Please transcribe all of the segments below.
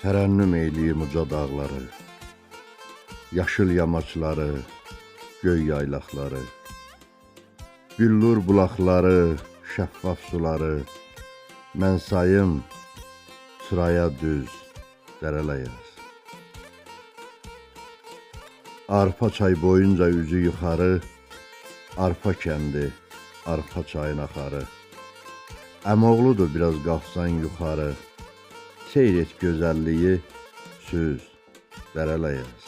Tərənnüm eyliyim uca dağları, yaşıl yamaçları, göy yaylaqları, güllur bulaqları, şəffaf suları, mən sayım sıraya düz dərələyəz. Arpa çay boyunca üzü yuxarı, arpa kəndi, arpa çayın axarı. Əmoğludur biraz qalxsan yuxarı, seyr et gözəlliyi, süz dərələyəz.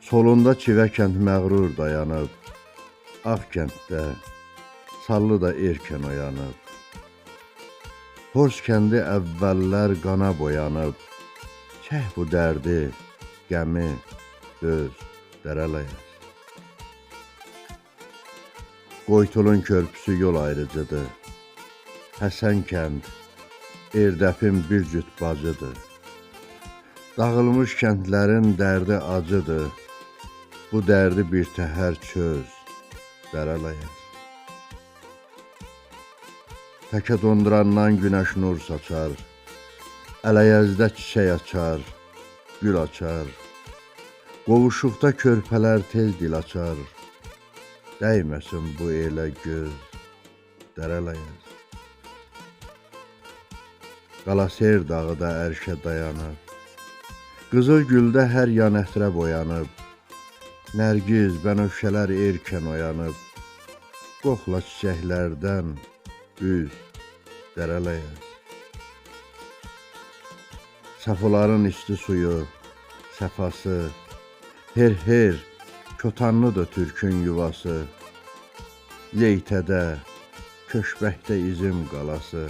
Solunda Çivə kənd məğrur dayanıb, Ağ kənddə Sallı da erkən oyanıb. Hors kəndi əvvəllər qana boyanıb, çək bu dərdi, qəmi, döz dərələyəz. Qoytulun körpüsü yol ayrıcıdır, Həsən kənd, Erdəpin bir cüt bacıdır. Dağılmış kəndlərin dərdi acıdır, bu dərdi bir təhər çöz dərələyəz. Təkə dondurandan günəş nur saçar, ələyəzdə çiçək açar, gül açar. Qovuşuqda körpələr tez dil açar, dəyməsin bu elə göz dərələyəz. Qalasər dağı da ərşə dayanıb, qızıl güldə hər yan ətrə boyanıb, Nərgiz, bənövşələr erkən oyanıb, qoxla çiçəklərdən üz dərələyəz. Səfoların isti suyu, səfası, her, kötanlıdır türkün yuvası, Leytədə, köşbəkdə izim qalası,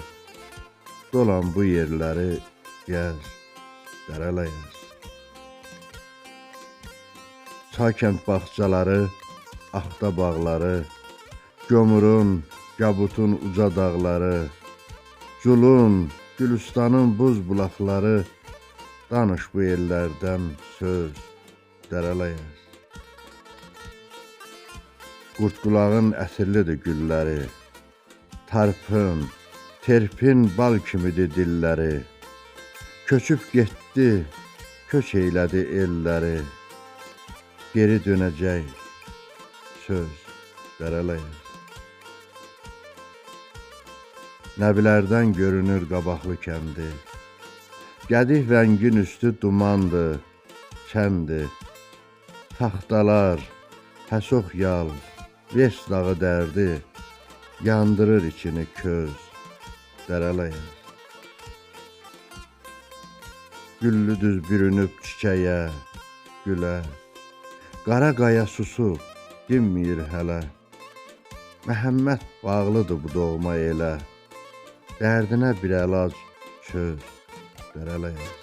dolan bu yerləri gəz dərələyəz. Çaykənd bağçaları, Axta bağları, Gömurun, Qabutun uca dağları, Culun, Gülüstanın buz bulaqları, danış bu ellərdən söz dərələyəz. Qurtqulağın ətirlidir gülləri, Tarpın, terpin bal kimidir dilləri, köçüb getdi, köç eylədi elləri, geri dönəcək söz dərələyəz. Nəbilərdən görünür qabaqlı kəndi, Qədih vəngin üstü dumandır, çəndir. Taxtalar, həsox yal, Vers dağı dərdi, yandırır içini köz dərələyəz. Güllü düz bürünüb çiçəyə, gülə, Qara qaya susub, dinmir hələ, Məhəmməd bağlıdır bu doğma elə, Dərdinə bir əlac çöz dərələyəz.